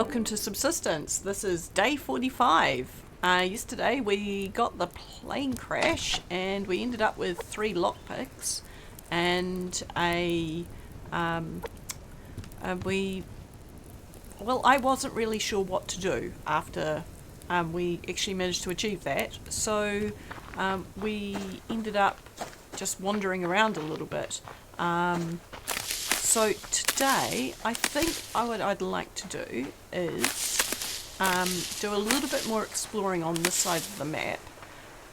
welcome to Subsistence. This is day 45. Yesterday we got the plane crash and we ended up with 3 lockpicks and I wasn't really sure what to do after we actually managed to achieve that. So we ended up just wandering around a little bit. So today, I think what I'd like to do is do a little bit more exploring on this side of the map,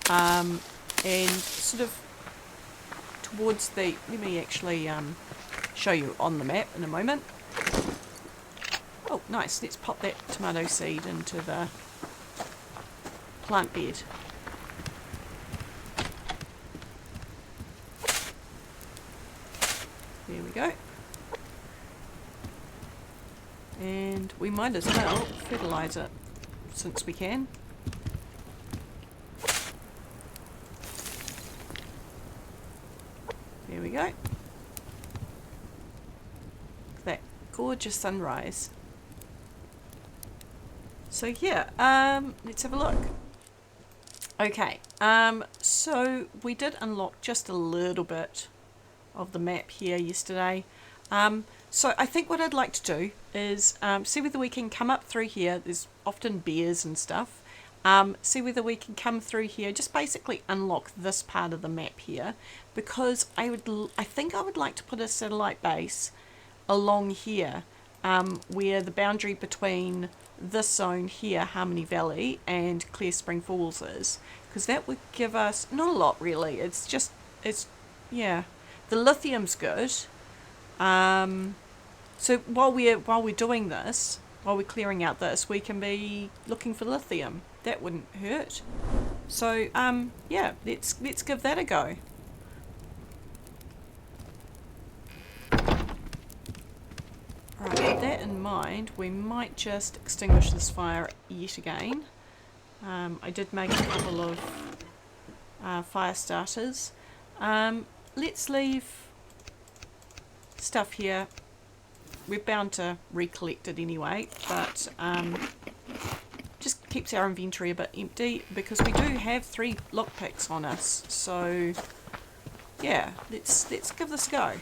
and sort of towards the, let me actually show you on the map in a moment. Oh nice, let's pop that tomato seed into the plant bed. There we go. And we might as well fertilise it, since we can. There we go. That gorgeous sunrise. So yeah, let's have a look. Okay, so we did unlock just a little bit of the map here yesterday. So I think what I'd like to do is see whether we can come up through here. There's often bears and stuff. See whether we can come through here, just basically unlock this part of the map here, because I think I would like to put a satellite base along here, where the boundary between this zone here, Harmony Valley, and Clear Spring Falls is, because that would give us not a lot really. Yeah, the lithium's good. So while we're doing this, while we're clearing out this, we can be looking for lithium. That wouldn't hurt. So yeah, let's give that a go. Alright, with that in mind, we might just extinguish this fire yet again. I did make a couple of fire starters. Let's leave stuff here. We're bound to recollect it anyway, but just keeps our inventory a bit empty, because we do have 3 lockpicks on us. So yeah, let's give this a go.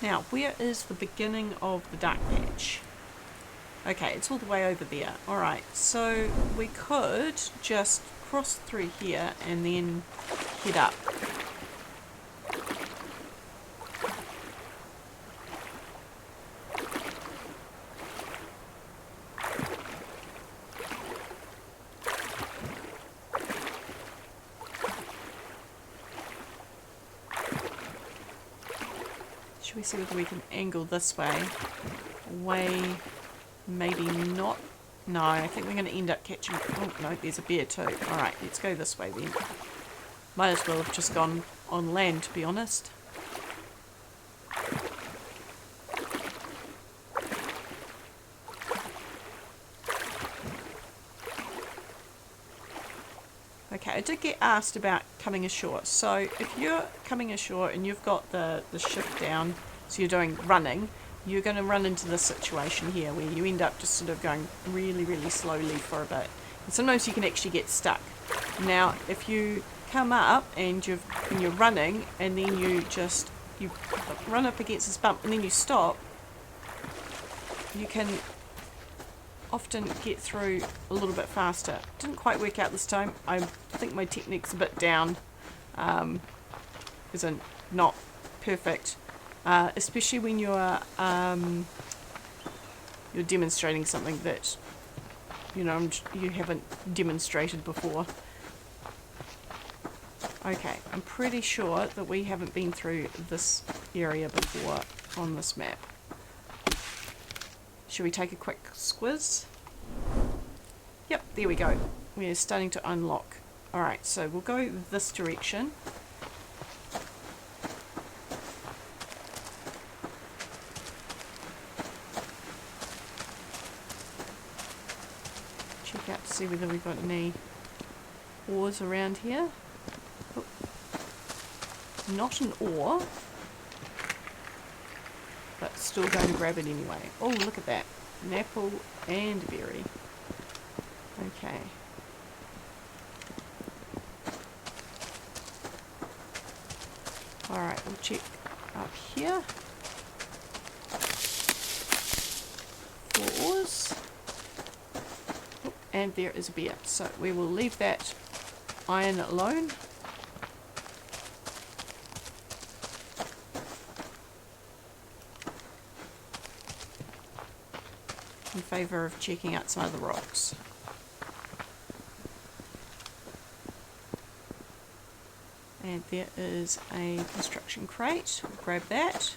Now, where is the beginning of the dark patch? Okay, it's all the way over there. Alright, so we could just cross through here and then head up. Should we see whether we can angle this way? Maybe not. No, I think we're going to end up catching... Oh, no, there's a bear too. Alright, let's go this way then. Might as well have just gone on land, to be honest. Okay, I did get asked about coming ashore. So if you're coming ashore and you've got the shift down, so you're doing running, you're going to run into this situation here where you end up just sort of going really, really slowly for a bit. And sometimes you can actually get stuck. Now, if you come up and you're running, and then you run up against this bump and then you stop, you can often get through a little bit faster. Didn't quite work out this time. I think my technique's a bit down, isn't not perfect, especially when you're demonstrating something that you haven't demonstrated before. Okay, I'm pretty sure that we haven't been through this area before on this map. Should we take a quick squiz? Yep, there we go. We're starting to unlock. Alright, so we'll go this direction. see whether we've got any ores around here. Oh, not an ore, but still going to grab it anyway. Oh, look at that. An apple and a berry. Okay. Alright, we'll check up here. 4 ores. Oh, and there is a beer. So we will leave that iron alone. In favour of checking out some of the rocks. And there is a construction crate. We'll grab that.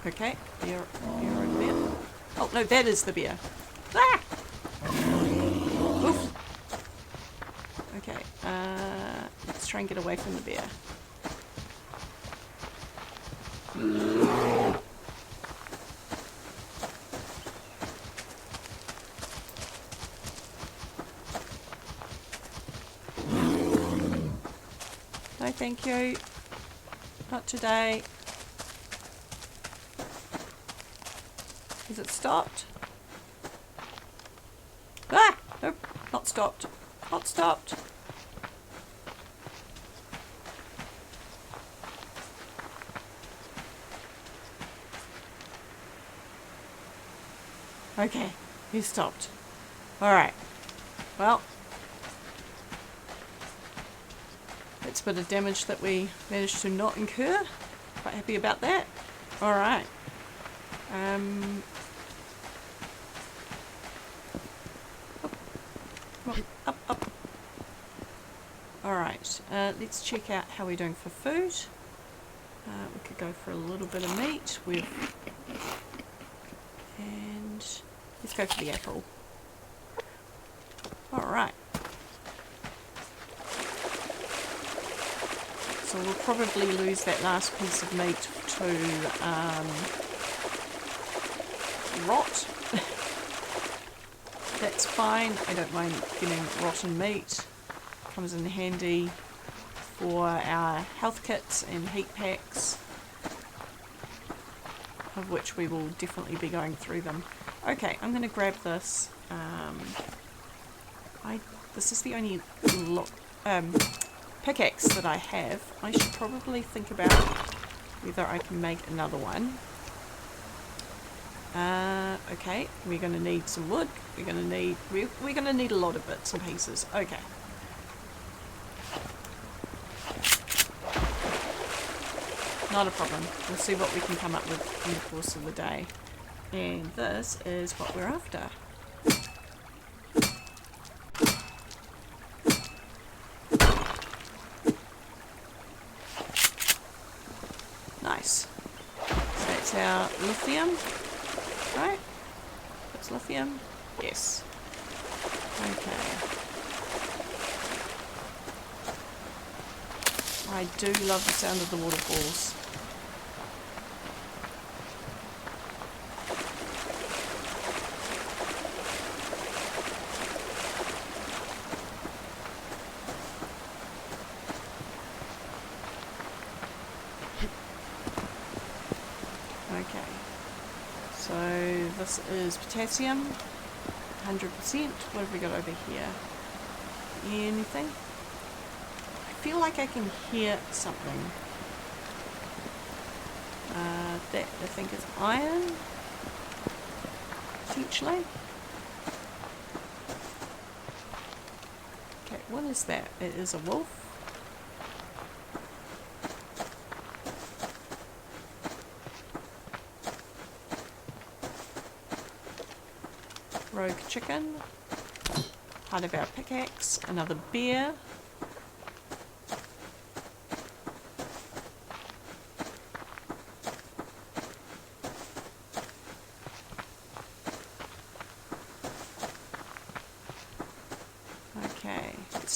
Okay, beer over there. Oh no, that is the beer. Ah! Oof. Okay, let's try and get away from the beer. No, thank you. Not today. Is it stopped? Ah! Nope, not stopped. Not stopped. Okay, he stopped. Alright. Well, that's a bit of damage that we managed to not incur. Quite happy about that. Alright. Up. Alright, let's check out how we're doing for food. We could go for a little bit of meat. And let's go for the apple. Alright. So we'll probably lose that last piece of meat to rot. That's fine, I don't mind getting rotten meat. Comes in handy for our health kits and heat packs, of which we will definitely be going through them. Okay, I'm going to grab this. This is the only pickaxe that I have. I should probably think about whether I can make another one. Okay, we're going to need some wood. We're going to need a lot of bits and pieces. Okay. Not a problem. We'll see what we can come up with in the course of the day. And this is what we're after. Nice. So that's our lithium. Right? That's lithium? Yes. Okay. I do love the sound of the waterfalls. Okay. So this is potassium, 100%. What have we got over here? Anything? I feel like I can hear something. That I think is iron, potentially. Okay, what is that? It is a wolf. Rogue chicken. Part of our pickaxe. Another bear.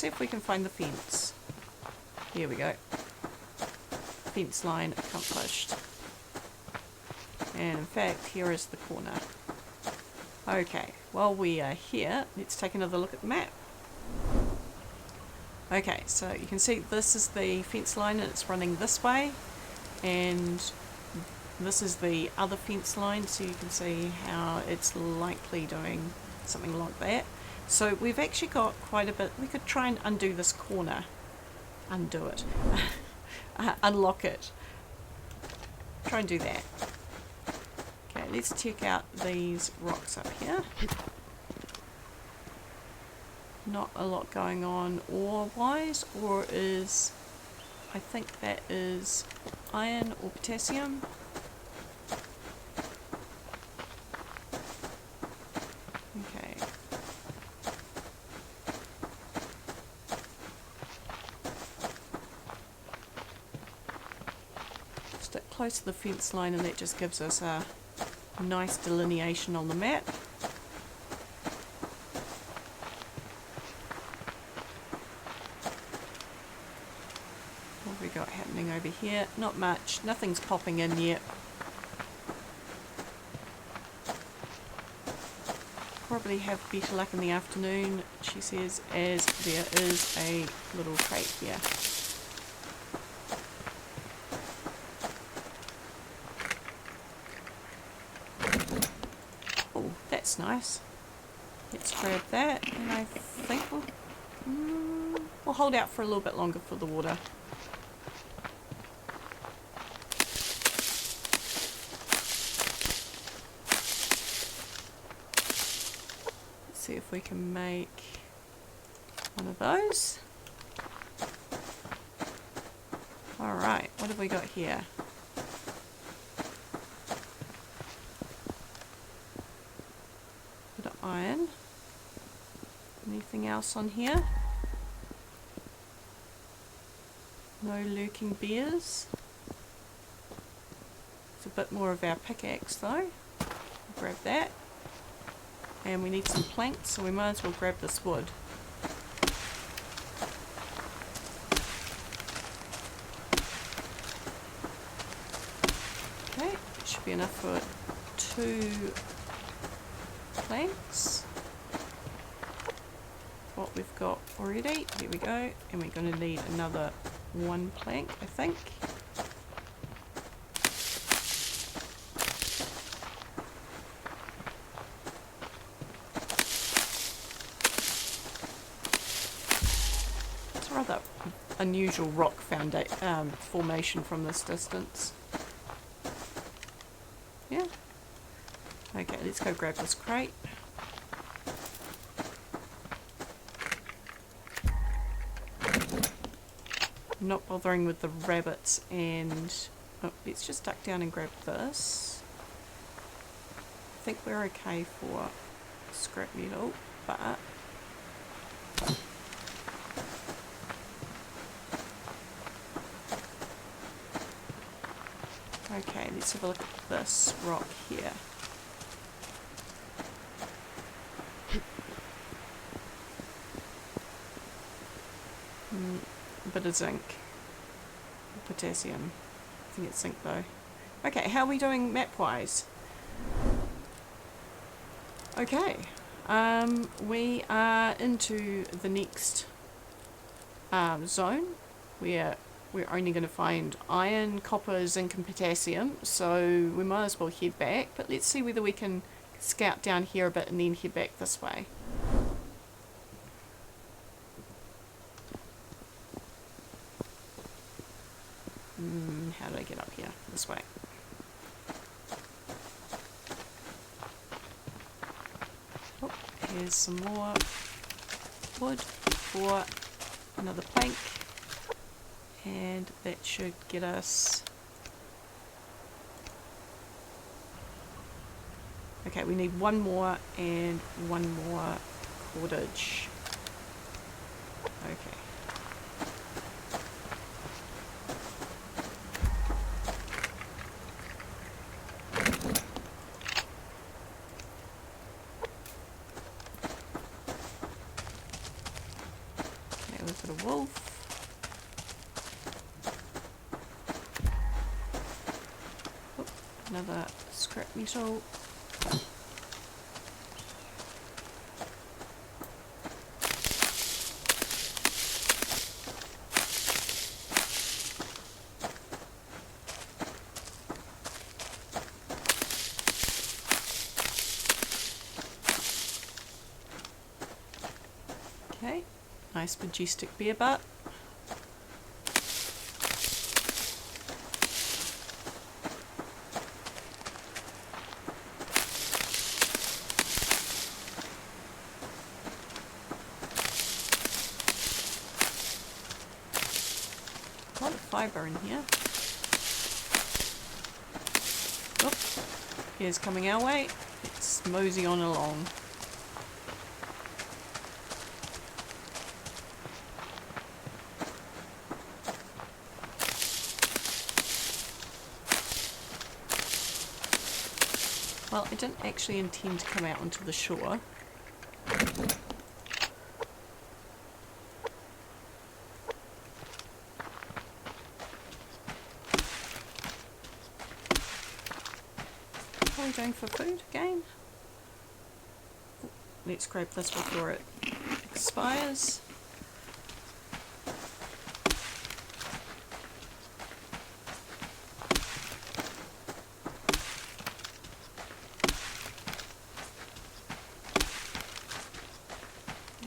see if we can find the fence. Here we go. Fence line accomplished. And in fact, here is the corner. Okay, while we are here, let's take another look at the map. Okay, so you can see this is the fence line and it's running this way, and this is the other fence line, so you can see how it's likely doing something like that. So we've actually got quite a bit. We could try and undo this corner. Undo it. Unlock it. Try and do that. Okay, let's check out these rocks up here. Not a lot going on ore-wise, or is, I think that is iron or potassium. Okay. Stick close to the fence line, and that just gives us a nice delineation on the map. What have we got happening over here? Not much. Nothing's popping in yet. Probably have better luck in the afternoon, she says, as there is a little crate here. Oh, that's nice. Let's grab that, and I think we'll hold out for a little bit longer for the water. Let's see if we can make one of those. Alright, what have we got here? Bit of iron. Anything else on here? No lurking bears. It's a bit more of our pickaxe though. Grab that. And we need some planks, so we might as well grab this wood. Okay, it should be enough for 2 planks. What we've got already, here we go, and we're going to need another 1 plank, I think. It's a rather unusual rock formation from this distance. Yeah. Okay, let's go grab this crate. I'm not bothering with the rabbits, and let's just duck down and grab this. I think we're okay for scrap metal, but okay, let's have a look at this rock here. A bit of zinc, potassium. I think it's zinc though. Okay, how are we doing map wise? Okay, we are into the next zone where we're only going to find iron, copper, zinc and potassium, so we might as well head back, but let's see whether we can scout down here a bit and then head back this way. How do I get up here? This way. Oh, here's some more wood for another plank, and that should get us. Okay, we need 1 more and 1 more cordage. Okay. Another scrap metal. Okay, nice majestic beer butt. A lot of fibre in here. Oh, here's coming our way. Let's mosey on along. Well, I didn't actually intend to come out onto the shore. Are we going for food again? Let's grab this before it expires.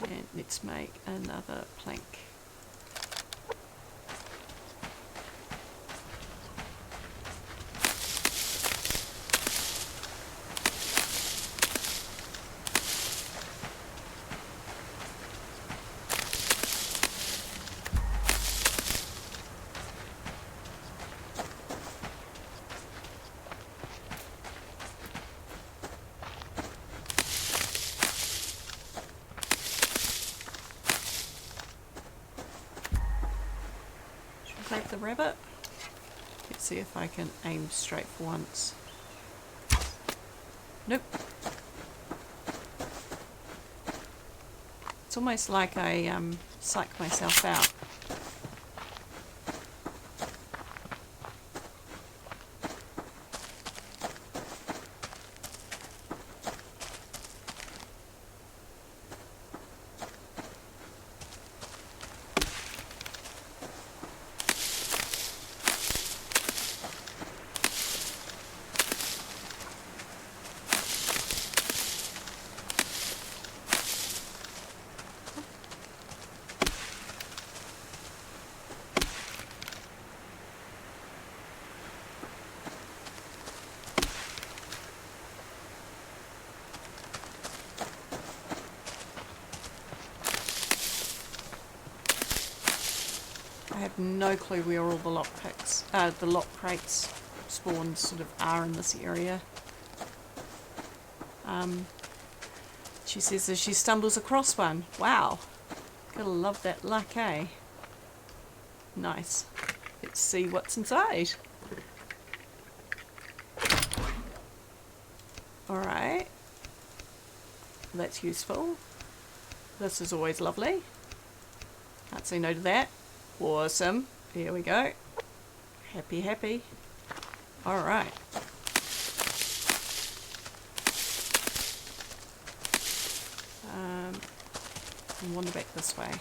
And let's make another plank. Grab the rabbit. Let's see if I can aim straight for once. Nope. It's almost like I psych myself out. I have no clue where all the the lock crates spawns sort of are in this area. She says as she stumbles across one. Wow, gotta love that luck, eh? Nice. Let's see what's inside. Alright. That's useful. This is always lovely. Can't say no to that. Awesome. Here we go. Happy, happy. Alright. And wander back this way.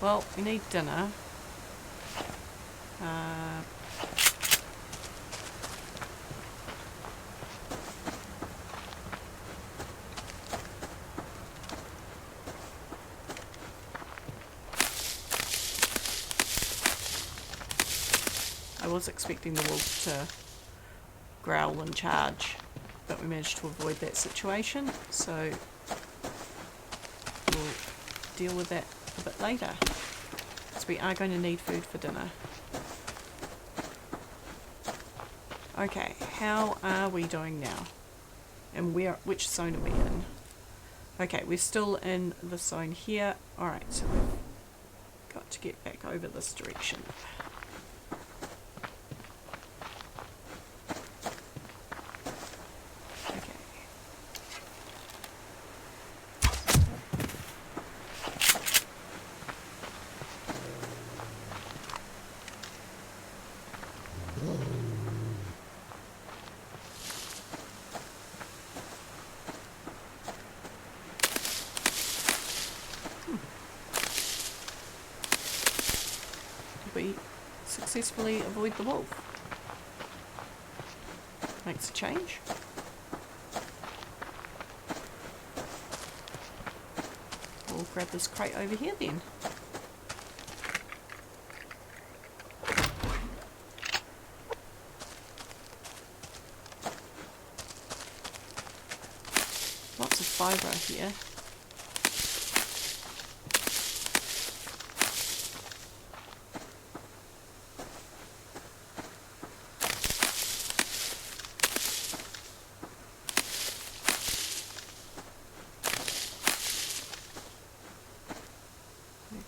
Well, we need dinner. I was expecting the wolf to growl and charge, but we managed to avoid that situation, so we'll deal with that a bit later, because we are going to need food for dinner. Okay, how are we doing now? And which zone are we in? Okay, we're still in the zone here. Alright, so we've got to get back over this direction. we successfully avoid the wolf. Makes a change. We'll grab this crate over here then. Lots of fibre here.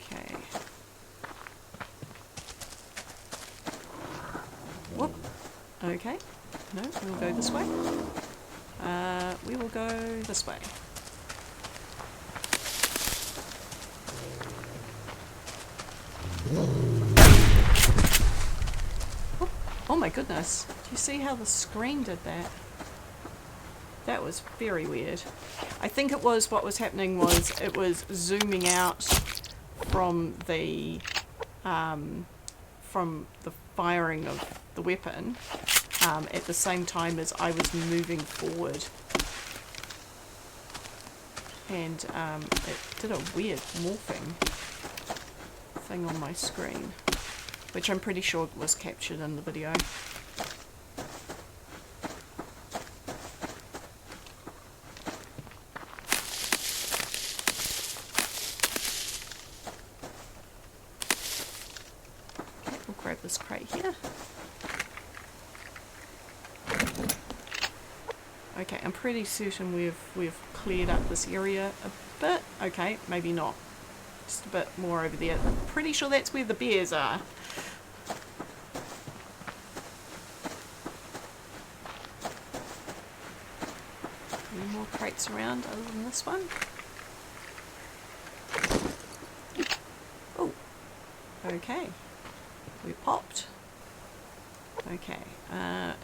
Okay. Whoop. Okay. No, we'll go this way. We will go this way. Oh my goodness. Do you see how the screen did that? That was very weird. I think it was, what was happening was it was zooming out from the firing of the weapon at the same time as I was moving forward. And it did a weird morphing thing on my screen, which I'm pretty sure was captured in the video. Okay, we'll grab this crate here. Okay, I'm pretty certain we've cleared up this area a bit. Okay, maybe not. Just a bit more over there. I'm pretty sure that's where the bears are. Any more crates around other than this one? Oh, okay. We popped. Okay,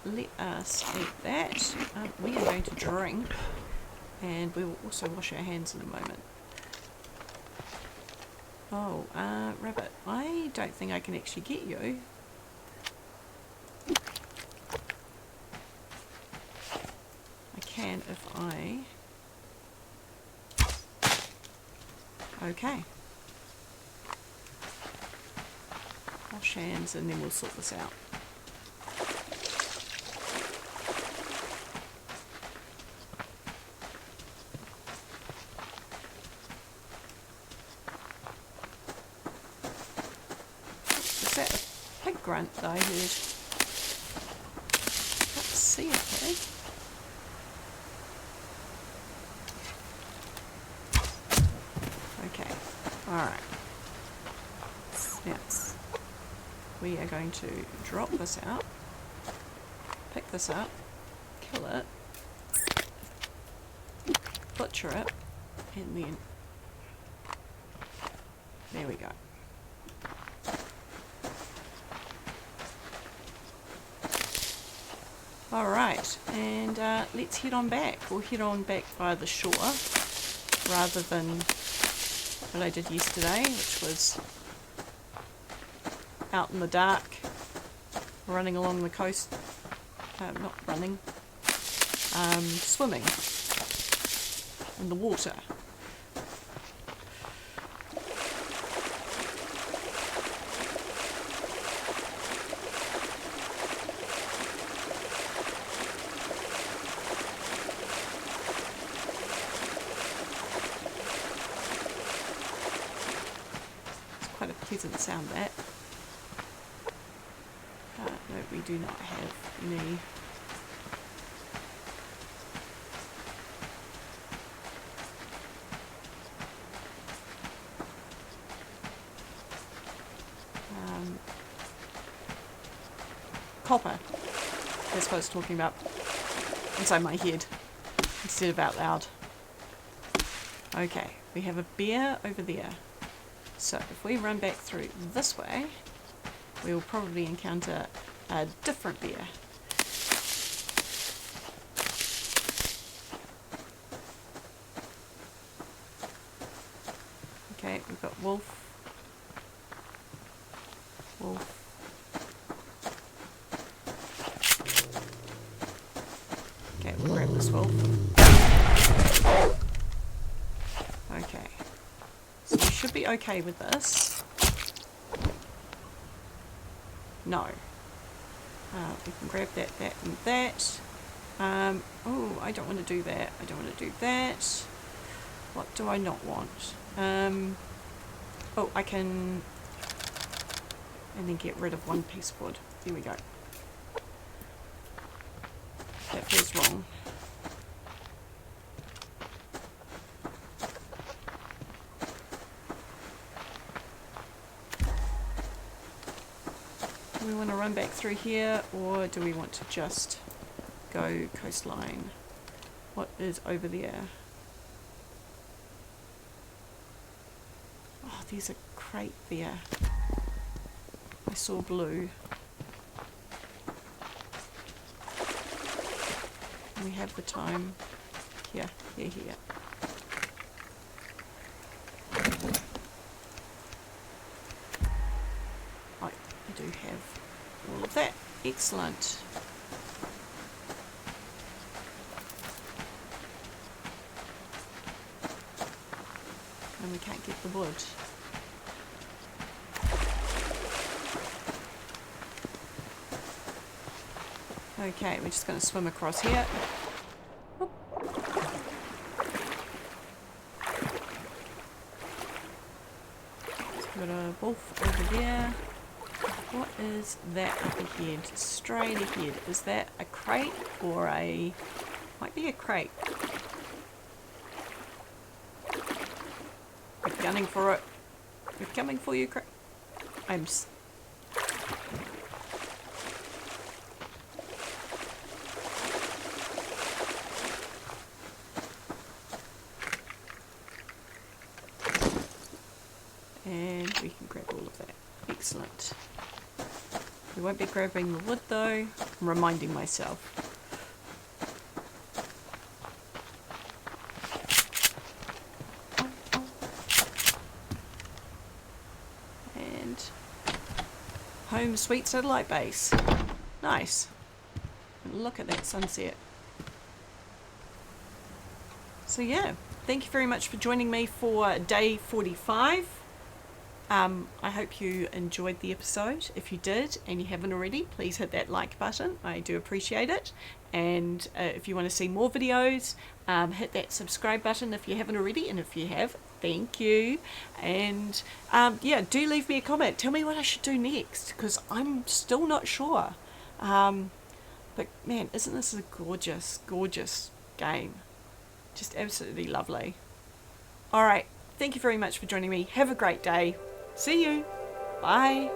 let us eat that. We are going to drink, and we will also wash our hands in a moment. Oh, rabbit, I don't think I can actually get you. I can if I... Okay. Wash hands and then we'll sort this out. Is that a pig grunt that I heard? Let's see it, hey? Okay, alright. Now, we are going to drop this out, pick this up, kill it, butcher it, and then there we go. Alright, and let's head on back. We'll head on back via the shore rather than what I did yesterday, which was out in the dark, running along the coast, not running, swimming in the water. It's quite a pleasant sound, that. No, we do not have any. Copper. That's what I was talking about inside my head instead of out loud. Okay, we have a bear over there. So if we run back through this way, we will probably encounter a different bear. Okay, we've got wolf, wolf. Okay, we'll grab this wolf. Okay. So we should be okay with this. No. We can grab that, and that. Oh, I don't want to do that. I don't want to do that. What do I not want? Oh, I can... And then get rid of one piece of wood. There we go. That feels wrong. Do we want to run back through here, or do we want to just go coastline? What is over there? Oh, there's a crate there. I saw blue. We have the time. Here. I do have all of that. Excellent. And we can't get the wood. Okay, we're just going to swim across here. Oop. Got a wolf over there. What is that up ahead? Straight ahead. Is that a crate or a... Might be a crate. We're gunning for it. We're coming for you, crate. I'm... And we can grab all of that. Excellent. We won't be grabbing the wood though. I'm reminding myself. And home sweet satellite base. Nice. And look at that sunset. So yeah, thank you very much for joining me for day 45. I hope you enjoyed the episode. If you did and you haven't already, please hit that like button. I do appreciate it. And if you want to see more videos, hit that subscribe button if you haven't already. And if you have, thank you. And yeah, do leave me a comment. Tell me what I should do next, because I'm still not sure. But man, isn't this a gorgeous, gorgeous game? Just absolutely lovely. Alright, thank you very much for joining me. Have a great day. See you. Bye.